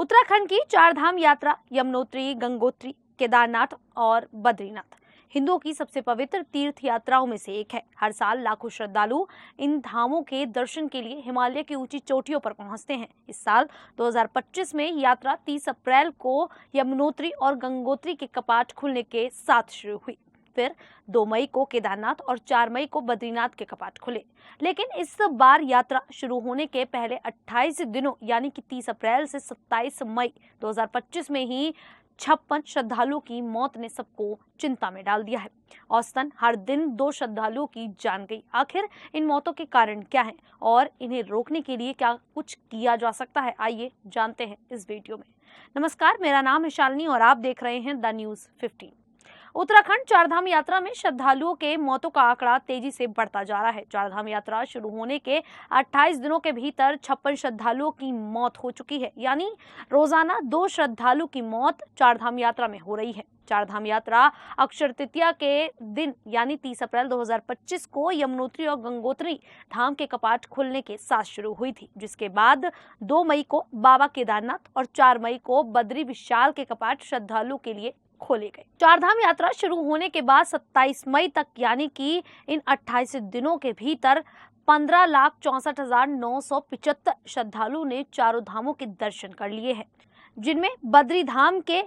उत्तराखंड की चार धाम यात्रा यमुनोत्री, गंगोत्री, केदारनाथ और बद्रीनाथ हिंदुओं की सबसे पवित्र तीर्थ यात्राओं में से एक है। हर साल लाखों श्रद्धालु इन धामों के दर्शन के लिए हिमालय की ऊंची चोटियों पर पहुंचते हैं। इस साल 2025 में यात्रा 30 अप्रैल को यमुनोत्री और गंगोत्री के कपाट खुलने के साथ शुरू हुई। फिर 2 मई को केदारनाथ और 4 मई को बद्रीनाथ के कपाट खुले। लेकिन इस बार यात्रा शुरू होने के पहले 28 दिनों यानी कि 30 अप्रैल से 27 मई 2025 में ही 56 श्रद्धालुओं की मौत ने सबको चिंता में डाल दिया है। औसतन हर दिन 2 श्रद्धालुओं की जान गई। आखिर इन मौतों के कारण क्या हैं और इन्हें रोकने के लिए क्या कुछ किया जा सकता है, आइए जानते हैं इस वीडियो में। नमस्कार, मेरा नाम है शालिनी और आप देख रहे हैं द न्यूज़ 15। उत्तराखंड चारधाम यात्रा में श्रद्धालुओं के मौतों का आंकड़ा तेजी से बढ़ता जा रहा है। चारधाम यात्रा शुरू होने के 28 दिनों के भीतर 56 श्रद्धालुओं की मौत हो चुकी है, यानी रोजाना 2 श्रद्धालु की मौत चारधाम यात्रा में हो रही है। चारधाम यात्रा अक्षय तृतीया के दिन यानी 30 अप्रैल 2025 को यमुनोत्री और गंगोत्री धाम के कपाट खुलने के साथ शुरू हुई थी, जिसके बाद 2 मई को बाबा केदारनाथ और 4 मई को बद्री विशाल के कपाट श्रद्धालुओं के लिए खोले गए। चारधाम यात्रा शुरू होने के बाद 27 मई तक यानी कि इन 28 दिनों के भीतर 15,64,975 श्रद्धालु ने चारों धामों के दर्शन कर लिए हैं, जिनमें बद्री धाम के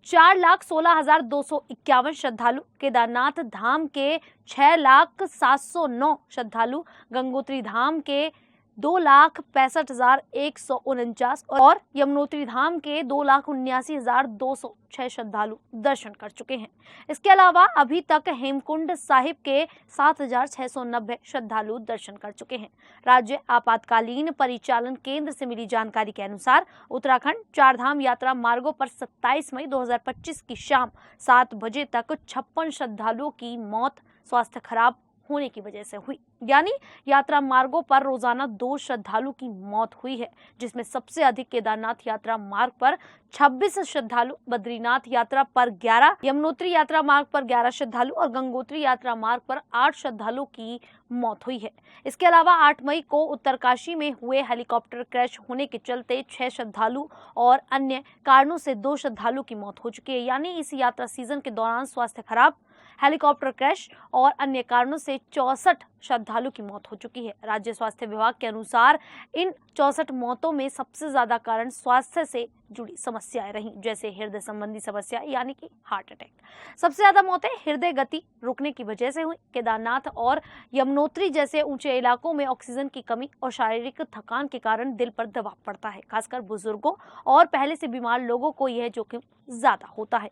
4,16,251 श्रद्धालु, केदारनाथ धाम के 6,07,9 श्रद्धालु, गंगोत्री धाम के 2,65,149 और यमुनोत्री धाम के 2,79,206 श्रद्धालु दर्शन कर चुके हैं। इसके अलावा अभी तक हेमकुंड साहिब के 7,690 श्रद्धालु दर्शन कर चुके हैं। राज्य आपातकालीन परिचालन केंद्र से मिली जानकारी के अनुसार उत्तराखंड चारधाम यात्रा मार्गों पर 27 मई 2025 की शाम 7 बजे तक 56 श्रद्धालुओं की मौत स्वास्थ्य खराब होने की वजह से हुई, यानी यात्रा मार्गों पर रोजाना 2 श्रद्धालु की मौत हुई है, जिसमें सबसे अधिक केदारनाथ यात्रा मार्ग पर 26 श्रद्धालु, बद्रीनाथ यात्रा पर 11, यमुनोत्री यात्रा मार्ग पर 11 श्रद्धालु और गंगोत्री यात्रा मार्ग पर 8 श्रद्धालुओं की मौत हुई है। इसके अलावा 8 मई को उत्तरकाशी में हुए हेलीकॉप्टर क्रैश होने के चलते 6 श्रद्धालु और अन्य कारणों से 2 श्रद्धालु की मौत हो चुकी है, यानी इस यात्रा सीजन के दौरान स्वास्थ्य खराब, हेलीकॉप्टर क्रैश और अन्य कारणों से 64 श्रद्धालु की मौत हो चुकी है। राज्य स्वास्थ्य विभाग के अनुसार इन 64 मौतों में सबसे ज्यादा कारण स्वास्थ्य से जुड़ी समस्याएं रहीं, जैसे हृदय संबंधी समस्या यानी कि हार्ट अटैक। सबसे ज्यादा मौतें हृदय गति रुकने की वजह से हुई। केदारनाथ और यमुनोत्री जैसे ऊंचे इलाकों में ऑक्सीजन की कमी और शारीरिक थकान के कारण दिल पर दबाव पड़ता है। खासकर बुजुर्गों और पहले से बीमार लोगों को यह जोखिम ज्यादा होता है।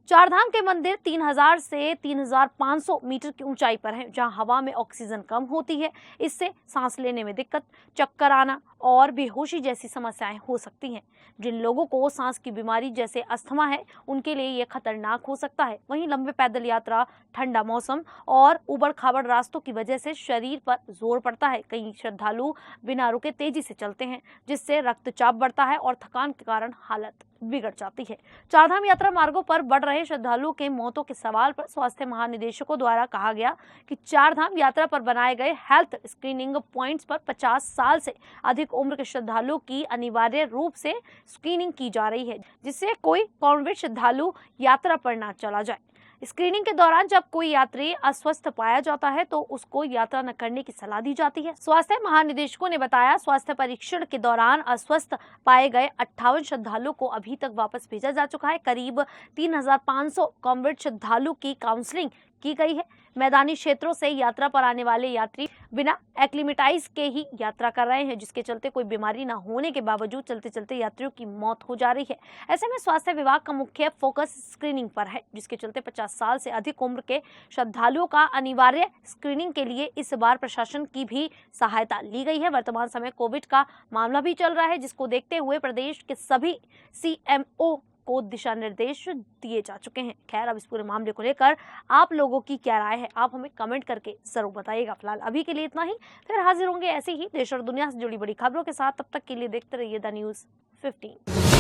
चारधाम के मंदिर 3000 से 3500 मीटर की ऊंचाई पर हैं, जहां हवा में ऑक्सीजन कम होती है। इससे सांस लेने में दिक्कत, चक्कर आना और बेहोशी जैसी समस्याएं हो सकती हैं। जिन लोगों को सांस की बीमारी जैसे अस्थमा है, उनके लिए यह खतरनाक हो सकता है। वहीं लंबे पैदल यात्रा, ठंडा मौसम और उबड़-खाबड़ रास्तों की वजह से शरीर पर जोर पड़ता है। कई श्रद्धालु बिना रुके तेजी से चलते हैं, जिससे रक्तचाप बढ़ता है और थकान के कारण हालत बिगड़ जाती है। चारधाम यात्रा मार्गों पर बढ़ रहे श्रद्धालुओं के मौतों के सवाल पर स्वास्थ्य महानिदेशकों द्वारा कहा गया कि चारधाम यात्रा पर बनाए गए हेल्थ स्क्रीनिंग पॉइंट्स पर 50 साल से अधिक उम्र के श्रद्धालुओं की अनिवार्य रूप से स्क्रीनिंग की जा रही है, जिससे कोई कॉन्वेंट श्रद्धालु यात्रा पर न चला जाए। स्क्रीनिंग के दौरान जब कोई यात्री अस्वस्थ पाया जाता है तो उसको यात्रा न करने की सलाह दी जाती है। स्वास्थ्य महानिदेशकों ने बताया, स्वास्थ्य परीक्षण के दौरान अस्वस्थ पाए गए 58 श्रद्धालुओं को अभी तक वापस भेजा जा चुका है। करीब 3500 कॉन्वेंट श्रद्धालु की काउंसलिंग की गई है। मैदानी क्षेत्रों से यात्रा पर आने वाले यात्री बिना एक्लिमेटाइज के ही यात्रा कर रहे हैं, जिसके चलते कोई बीमारी न होने के बावजूद चलते चलते यात्रियों की मौत हो जा रही है। ऐसे में स्वास्थ्य विभाग का मुख्य फोकस स्क्रीनिंग पर है, जिसके चलते 50 साल से अधिक उम्र के श्रद्धालुओं का अनिवार्य स्क्रीनिंग के लिए इस बार प्रशासन की भी सहायता ली गई है। वर्तमान समय कोविड का मामला भी चल रहा है, जिसको देखते हुए प्रदेश के सभी CMO को दिशा निर्देश दिए जा चुके हैं। खैर, अब इस पूरे मामले को लेकर आप लोगों की क्या राय है, आप हमें कमेंट करके जरूर बताइएगा। फिलहाल अभी के लिए इतना ही, फिर हाजिर होंगे ऐसे ही देश और दुनिया से जुड़ी बड़ी खबरों के साथ। तब तक के लिए देखते रहिए द न्यूज़ 15।